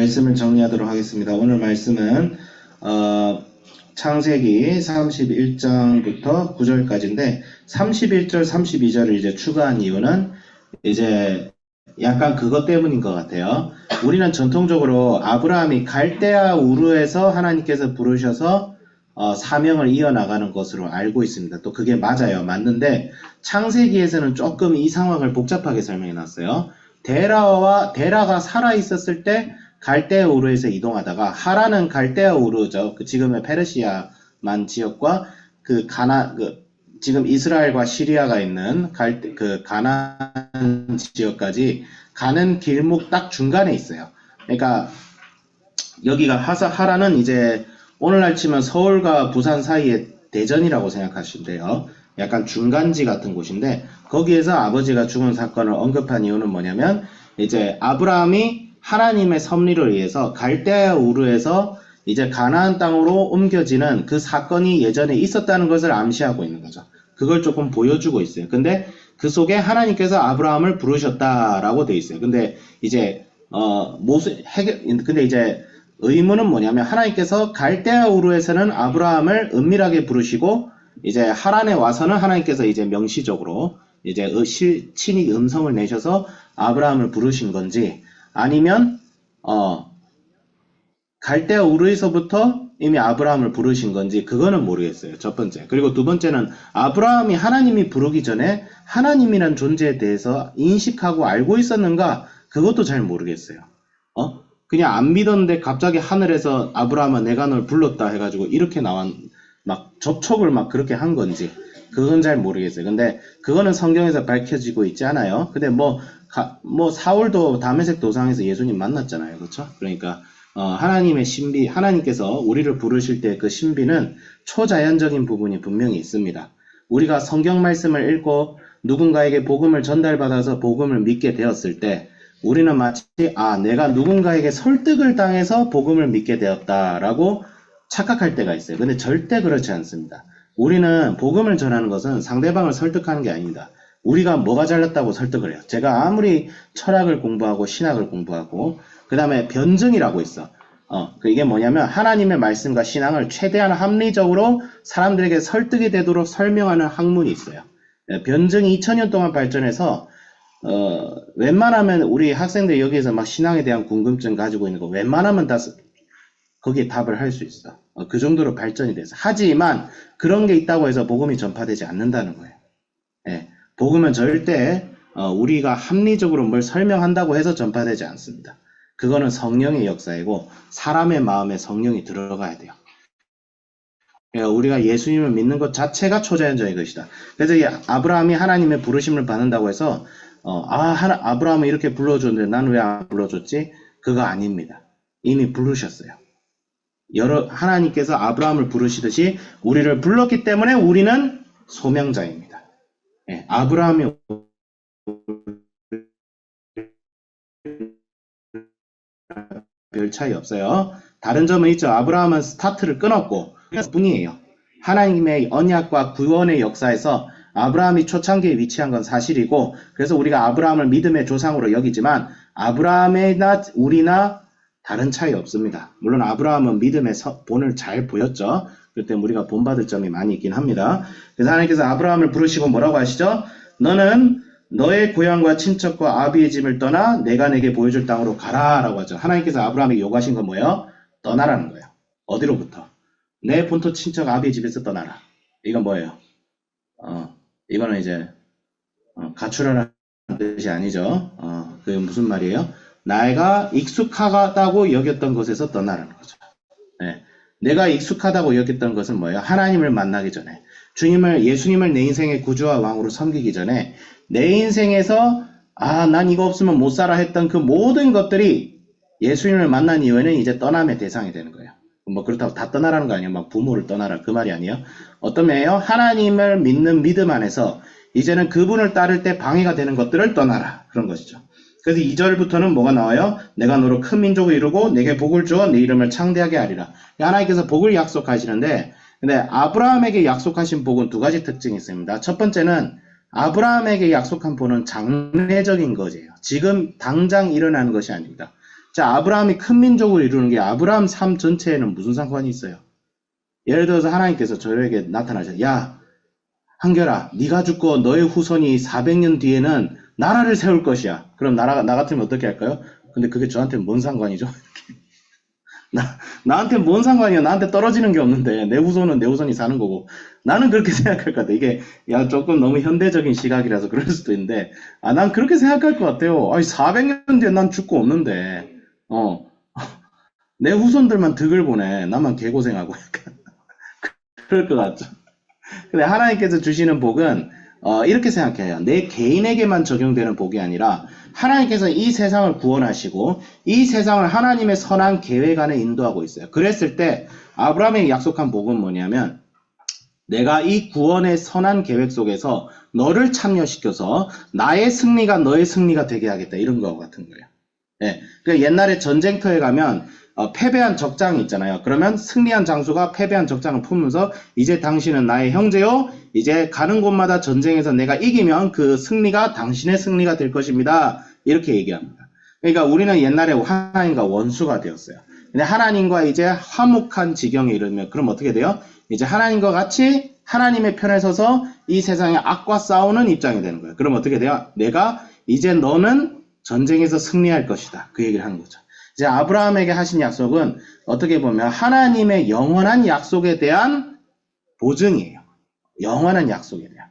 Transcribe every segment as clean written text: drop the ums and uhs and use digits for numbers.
말씀을 정리하도록 하겠습니다. 오늘 말씀은 창세기 31장부터 9절까지인데 31절, 32절을 이제 추가한 이유는 이제 약간 그것 때문인 것 같아요. 우리는 전통적으로 아브라함이 갈대아 우르에서 하나님께서 부르셔서 사명을 이어나가는 것으로 알고 있습니다. 또 그게 맞아요. 맞는데 창세기에서는 조금 이 상황을 복잡하게 설명해 놨어요. 데라가 살아 있었을 때 갈대아 우르에서 이동하다가 하란은 갈대아 우르죠. 그 지금의 페르시아만 지역과 지금 이스라엘과 시리아가 있는 가나안 지역까지 가는 길목 딱 중간에 있어요. 그러니까 여기가 하란은 이제 오늘날 치면 서울과 부산 사이의 대전이라고 생각하시면 돼요. 약간 중간지 같은 곳인데 거기에서 아버지가 죽은 사건을 언급한 이유는 뭐냐면 이제 아브라함이 하나님의 섭리를 위해서 갈대아 우르에서 이제 가나안 땅으로 옮겨지는 그 사건이 예전에 있었다는 것을 암시하고 있는 거죠. 그걸 조금 보여주고 있어요. 근데 그 속에 하나님께서 아브라함을 부르셨다라고 돼 있어요. 근데 이제 근데 이제 의문은 뭐냐면 하나님께서 갈대아 우르에서는 아브라함을 은밀하게 부르시고 이제 하란에 와서는 하나님께서 이제 명시적으로 이제 친히 음성을 내셔서 아브라함을 부르신 건지 아니면 갈대아 우르에서부터 이미 아브라함을 부르신 건지 그거는 모르겠어요. 첫 번째. 그리고 두 번째는 아브라함이 하나님이 부르기 전에 하나님이란 존재에 대해서 인식하고 알고 있었는가 그것도 잘 모르겠어요. 그냥 안 믿었는데 갑자기 하늘에서 아브라함아 내가 널 불렀다 해가지고 이렇게 막 접촉을 막 그렇게 한 건지 그건 잘 모르겠어요. 근데 그거는 성경에서 밝혀지고 있지 않아요. 근데 사울도 다메섹 도상에서 예수님 만났잖아요. 그렇죠? 그러니까 하나님의 신비, 하나님께서 우리를 부르실 때 그 신비는 초자연적인 부분이 분명히 있습니다. 우리가 성경 말씀을 읽고 누군가에게 복음을 전달받아서 복음을 믿게 되었을 때 우리는 마치 내가 누군가에게 설득을 당해서 복음을 믿게 되었다라고 착각할 때가 있어요. 근데 절대 그렇지 않습니다. 우리는 복음을 전하는 것은 상대방을 설득하는 게 아닙니다. 우리가 뭐가 잘났다고 설득을 해요. 제가 아무리 철학을 공부하고 신학을 공부하고 그 다음에 변증이라고 있어. 이게 뭐냐면 하나님의 말씀과 신앙을 최대한 합리적으로 사람들에게 설득이 되도록 설명하는 학문이 있어요. 변증이 2000년 동안 발전해서 웬만하면 우리 학생들 여기에서 막 신앙에 대한 궁금증 가지고 있는 거 웬만하면 다 거기에 답을 할 수 있어. 그 정도로 발전이 돼서. 하지만 그런 게 있다고 해서 복음이 전파되지 않는다는 거예요. 복음은 절대 우리가 합리적으로 뭘 설명한다고 해서 전파되지 않습니다. 그거는 성령의 역사이고 사람의 마음에 성령이 들어가야 돼요. 우리가 예수님을 믿는 것 자체가 초자연적인 것이다. 그래서 아브라함이 하나님의 부르심을 받는다고 해서 아브라함을 이렇게 불러줬는데 난 왜 안 불러줬지? 그거 아닙니다. 이미 부르셨어요. 하나님께서 아브라함을 부르시듯이 우리를 불렀기 때문에 우리는 소명자입니다. 아브라함이 별 차이 없어요. 다른 점은 있죠. 아브라함은 스타트를 끊었고 뿐이에요. 하나님의 언약과 구원의 역사에서 아브라함이 초창기에 위치한 건 사실이고 그래서 우리가 아브라함을 믿음의 조상으로 여기지만 아브라함이나 우리나 다른 차이 없습니다. 물론 아브라함은 믿음의 본을 잘 보였죠. 그렇기 때문에 우리가 본받을 점이 많이 있긴 합니다. 그래서 하나님께서 아브라함을 부르시고 뭐라고 하시죠? 너는 너의 고향과 친척과 아비의 집을 떠나 내가 내게 보여줄 땅으로 가라 라고 하죠. 하나님께서 아브라함에게 요구하신 건 뭐예요? 떠나라는 거예요. 어디로부터? 내 본토 친척 아비의 집에서 떠나라. 이건 뭐예요? 이거는 이제 가출하라는 뜻이 아니죠. 그게 무슨 말이에요? 내가 익숙하다고 여겼던 것에서 떠나라는 거죠. 내가 익숙하다고 여겼던 것은 뭐예요? 하나님을 만나기 전에 예수님을 내 인생의 구주와 왕으로 섬기기 전에 내 인생에서 난 이거 없으면 못 살아 했던 그 모든 것들이 예수님을 만난 이후에는 이제 떠남의 대상이 되는 거예요. 그렇다고 다 떠나라는 거 아니에요. 막 부모를 떠나라 그 말이 아니에요. 어떤 면에요? 하나님을 믿는 믿음 안에서 이제는 그분을 따를 때 방해가 되는 것들을 떠나라 그런 것이죠. 그래서 2절부터는 뭐가 나와요? 내가 너로 큰 민족을 이루고 내게 복을 주어 내 이름을 창대하게 하리라. 하나님께서 복을 약속하시는데 근데 아브라함에게 약속하신 복은 두 가지 특징이 있습니다. 첫 번째는 아브라함에게 약속한 복은 장래적인 것이에요. 지금 당장 일어나는 것이 아닙니다. 자, 아브라함이 큰 민족을 이루는 게 아브라함 삶 전체에는 무슨 상관이 있어요? 예를 들어서 하나님께서 저에게 나타나셔. 야, 한결아, 네가 죽고 너의 후손이 400년 뒤에는 나라를 세울 것이야. 그럼 나 같으면 어떻게 할까요? 근데 그게 저한테는 뭔 상관이죠? 나한테 뭔 상관이야? 나한테 떨어지는 게 없는데 내 후손은 내 후손이 사는 거고. 나는 그렇게 생각할 것 같아. 이게 야 조금 너무 현대적인 시각이라서 그럴 수도 있는데 난 그렇게 생각할 것 같아요. 아니 400년 뒤에 난 죽고 없는데 내 후손들만 득을 보네. 나만 개고생하고 약간 그럴 것 같죠. 근데 하나님께서 주시는 복은 이렇게 생각해요. 내 개인에게만 적용되는 복이 아니라 하나님께서 이 세상을 구원하시고 이 세상을 하나님의 선한 계획 안에 인도하고 있어요. 그랬을 때 아브라함에게 약속한 복은 뭐냐면 내가 이 구원의 선한 계획 속에서 너를 참여시켜서 나의 승리가 너의 승리가 되게 하겠다. 이런 거 같은 거예요. 예. 그러니까 옛날에 전쟁터에 가면 패배한 적장이 있잖아요. 그러면 승리한 장수가 패배한 적장을 품으면서 이제 당신은 나의 형제요. 이제 가는 곳마다 전쟁에서 내가 이기면 그 승리가 당신의 승리가 될 것입니다. 이렇게 얘기합니다. 그러니까 우리는 옛날에 하나님과 원수가 되었어요. 근데 하나님과 이제 화목한 지경에 이르면 그럼 어떻게 돼요? 이제 하나님과 같이 하나님의 편에 서서 이 세상의 악과 싸우는 입장이 되는 거예요. 그럼 어떻게 돼요? 내가 이제 너는 전쟁에서 승리할 것이다. 그 얘기를 하는 거죠. 이제 아브라함에게 하신 약속은 어떻게 보면 하나님의 영원한 약속에 대한 보증이에요. 영원한 약속에 대한.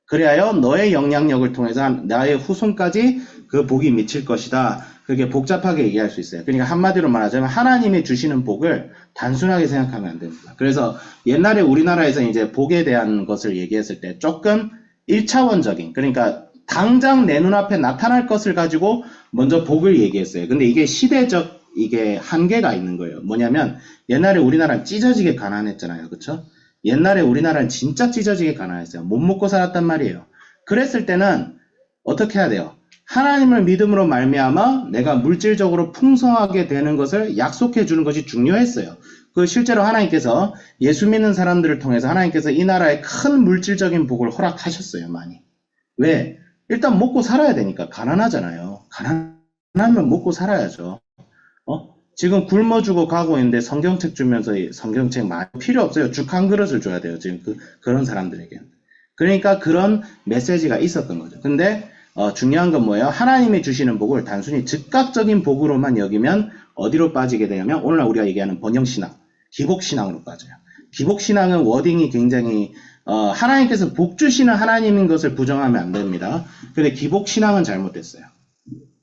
그래야 너의 영향력을 통해서 나의 후손까지 그 복이 미칠 것이다. 그게 복잡하게 얘기할 수 있어요. 그러니까 한마디로 말하자면 하나님이 주시는 복을 단순하게 생각하면 안 됩니다. 그래서 옛날에 우리나라에서 이제 복에 대한 것을 얘기했을 때 조금 1차원적인, 그러니까 당장 내 눈앞에 나타날 것을 가지고 먼저 복을 얘기했어요. 근데 이게 시대적 이게 한계가 있는 거예요. 뭐냐면 옛날에 우리나라는 찢어지게 가난했잖아요. 그렇죠? 옛날에 우리나라는 진짜 찢어지게 가난했어요. 못 먹고 살았단 말이에요. 그랬을 때는 어떻게 해야 돼요? 하나님을 믿음으로 말미암아 내가 물질적으로 풍성하게 되는 것을 약속해 주는 것이 중요했어요. 그 실제로 하나님께서 예수 믿는 사람들을 통해서 하나님께서 이 나라에 큰 물질적인 복을 허락하셨어요. 많이. 왜? 일단 먹고 살아야 되니까. 가난하잖아요. 가난하면 먹고 살아야죠. 지금 굶어 죽어 가고 있는데 성경책 주면서 성경책 많이 필요 없어요. 죽 한 그릇을 줘야 돼요. 지금 그런 사람들에게는. 그러니까 그런 메시지가 있었던 거죠. 근데 중요한 건 뭐예요? 하나님이 주시는 복을 단순히 즉각적인 복으로만 여기면 어디로 빠지게 되냐면 오늘날 우리가 얘기하는 번영신앙, 기복신앙으로 빠져요. 기복신앙은 워딩이 굉장히 하나님께서 복 주시는 하나님인 것을 부정하면 안 됩니다. 근데 기복신앙은 잘못됐어요.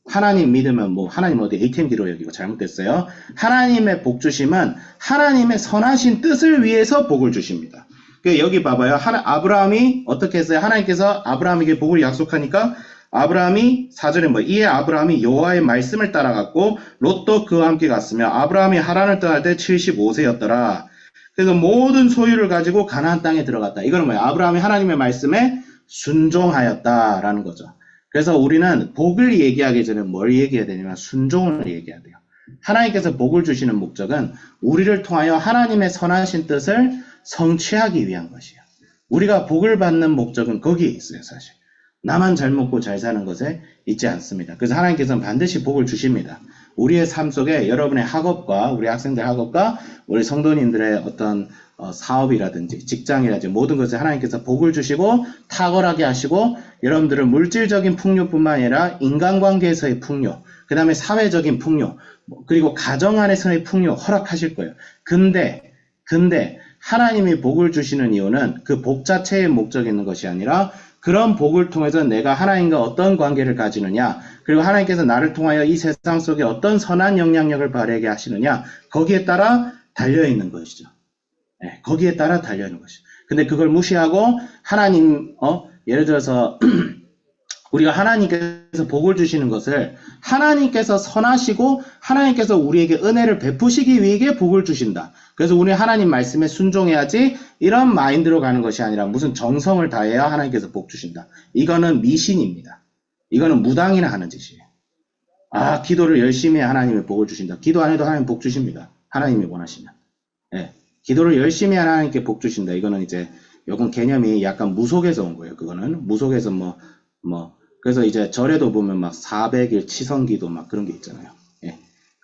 하나님 믿으면 하나님 어디 ATM기로 여기고 잘못됐어요. 하나님의 복 주심은 하나님의 선하신 뜻을 위해서 복을 주십니다. 여기 봐봐요. 아브라함이 어떻게 했어요? 하나님께서 아브라함에게 복을 약속하니까 아브라함이 4절에 이에 아브라함이 여호와의 말씀을 따라갔고 롯도 그와 함께 갔으며 아브라함이 하란을 떠날 때 75세였더라. 그래서 모든 소유를 가지고 가나안 땅에 들어갔다. 이거는 뭐예요? 아브라함이 하나님의 말씀에 순종하였다라는 거죠. 그래서 우리는 복을 얘기하기 전에 뭘 얘기해야 되냐면 순종을 얘기해야 돼요. 하나님께서 복을 주시는 목적은 우리를 통하여 하나님의 선하신 뜻을 성취하기 위한 것이에요. 우리가 복을 받는 목적은 거기에 있어요, 사실. 나만 잘 먹고 잘 사는 것에 있지 않습니다. 그래서 하나님께서는 반드시 복을 주십니다. 우리의 삶 속에 여러분의 학업과 우리 학생들 학업과 우리 성도님들의 어떤 사업이라든지 직장이라든지 모든 것에 하나님께서 복을 주시고 탁월하게 하시고 여러분들은 물질적인 풍요뿐만 아니라 인간관계에서의 풍요, 그 다음에 사회적인 풍요, 그리고 가정 안에서의 풍요 허락하실 거예요. 근데 하나님이 복을 주시는 이유는 그 복 자체의 목적이 있는 것이 아니라 그런 복을 통해서 내가 하나님과 어떤 관계를 가지느냐, 그리고 하나님께서 나를 통하여 이 세상 속에 어떤 선한 영향력을 발휘하게 하시느냐, 거기에 따라 달려있는 것이죠. 네, 거기에 따라 달려있는 것이죠. 근데 그걸 무시하고 하나님, 예를 들어서 우리가 하나님께서 복을 주시는 것을 하나님께서 선하시고 하나님께서 우리에게 은혜를 베푸시기 위해 복을 주신다. 그래서 우리 하나님 말씀에 순종해야지 이런 마인드로 가는 것이 아니라 무슨 정성을 다해야 하나님께서 복 주신다. 이거는 미신입니다. 이거는 무당이나 하는 짓이에요. 기도를 열심히 해야 하나님이 복을 주신다. 기도 안 해도 하나님 복 주십니다. 하나님이 원하시면. 네. 기도를 열심히 해야 하나님께 복 주신다. 이거는 이제 요건 개념이 약간 무속에서 온 거예요. 그거는 무속에서 그래서 이제 절에도 보면 막 400일 치성기도 막 그런 게 있잖아요. 예.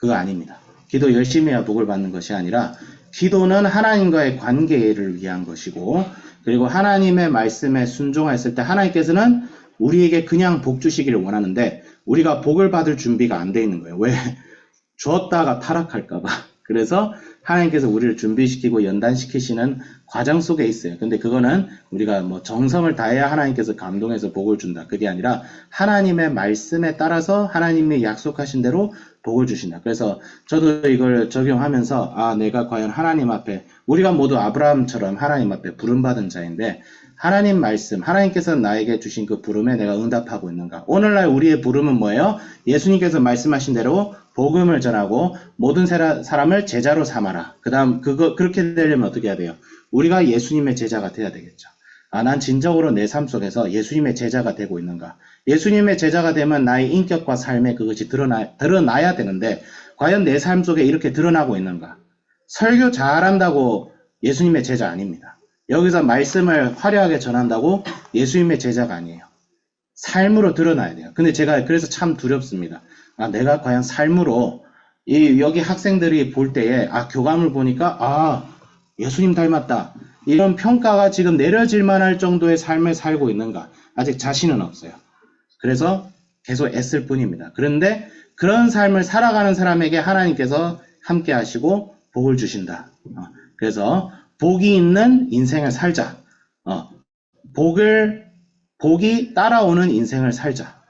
그거 아닙니다. 기도 열심히 해야 복을 받는 것이 아니라 기도는 하나님과의 관계를 위한 것이고, 그리고 하나님의 말씀에 순종했을 때 하나님께서는 우리에게 그냥 복 주시기를 원하는데 우리가 복을 받을 준비가 안 돼 있는 거예요. 왜? 주었다가 타락할까봐. 그래서 하나님께서 우리를 준비시키고 연단시키시는 과정 속에 있어요. 근데 그거는 우리가 뭐 정성을 다해야 하나님께서 감동해서 복을 준다. 그게 아니라 하나님의 말씀에 따라서 하나님이 약속하신 대로 복을 주신다. 그래서 저도 이걸 적용하면서 내가 과연 하나님 앞에, 우리가 모두 아브라함처럼 하나님 앞에 부름받은 자인데 하나님 말씀, 하나님께서 나에게 주신 그 부름에 내가 응답하고 있는가? 오늘날 우리의 부름은 뭐예요? 예수님께서 말씀하신 대로 복음을 전하고 모든 사람을 제자로 삼아라. 그 다음 그렇게 되려면 어떻게 해야 돼요? 우리가 예수님의 제자가 돼야 되겠죠. 난 진정으로 내 삶 속에서 예수님의 제자가 되고 있는가? 예수님의 제자가 되면 나의 인격과 삶에 그것이 드러나야 되는데 과연 내 삶 속에 이렇게 드러나고 있는가? 설교 잘한다고 예수님의 제자 아닙니다. 여기서 말씀을 화려하게 전한다고 예수님의 제자가 아니에요. 삶으로 드러나야 돼요. 근데 제가 그래서 참 두렵습니다. 내가 과연 삶으로 여기 학생들이 볼 때에 교감을 보니까 예수님 닮았다. 이런 평가가 지금 내려질 만할 정도의 삶을 살고 있는가? 아직 자신은 없어요. 그래서 계속 애쓸 뿐입니다. 그런데 그런 삶을 살아가는 사람에게 하나님께서 함께 하시고 복을 주신다. 그래서 복이 있는 인생을 살자. 복이 따라오는 인생을 살자.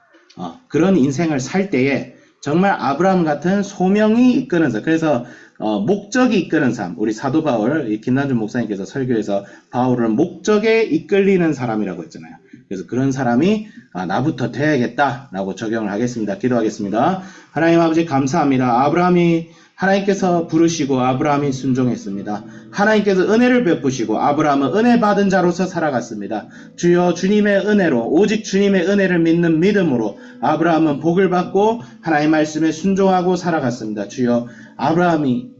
그런 인생을 살 때에 정말 아브라함 같은 소명이 이끄는 삶. 그래서 목적이 이끄는 삶. 우리 사도 바울, 김난준 목사님께서 설교에서 바울을 목적에 이끌리는 사람이라고 했잖아요. 그래서 그런 사람이 나부터 돼야겠다라고 적용을 하겠습니다. 기도하겠습니다. 하나님 아버지 감사합니다. 하나님께서 부르시고 아브라함이 순종했습니다. 하나님께서 은혜를 베푸시고 아브라함은 은혜 받은 자로서 살아갔습니다. 주여, 주님의 은혜로, 오직 주님의 은혜를 믿는 믿음으로 아브라함은 복을 받고 하나님의 말씀에 순종하고 살아갔습니다. 주여, 아브라함이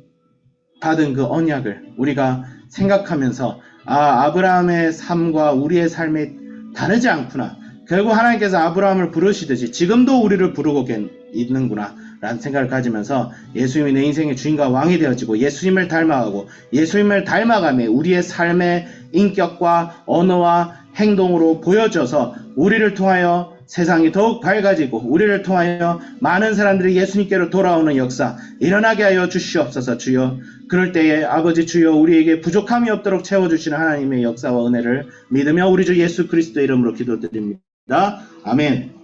받은 그 언약을 우리가 생각하면서 아브라함의 삶과 우리의 삶이 다르지 않구나. 결국 하나님께서 아브라함을 부르시듯이 지금도 우리를 부르고 있는구나 라는 생각을 가지면서 예수님이 내 인생의 주인과 왕이 되어지고 예수님을 닮아가고 예수님을 닮아가며 우리의 삶의 인격과 언어와 행동으로 보여져서 우리를 통하여 세상이 더욱 밝아지고 우리를 통하여 많은 사람들이 예수님께로 돌아오는 역사 일어나게 하여 주시옵소서. 주여, 그럴 때에 아버지 주여, 우리에게 부족함이 없도록 채워주시는 하나님의 역사와 은혜를 믿으며 우리 주 예수 그리스도의 이름으로 기도드립니다. 아멘.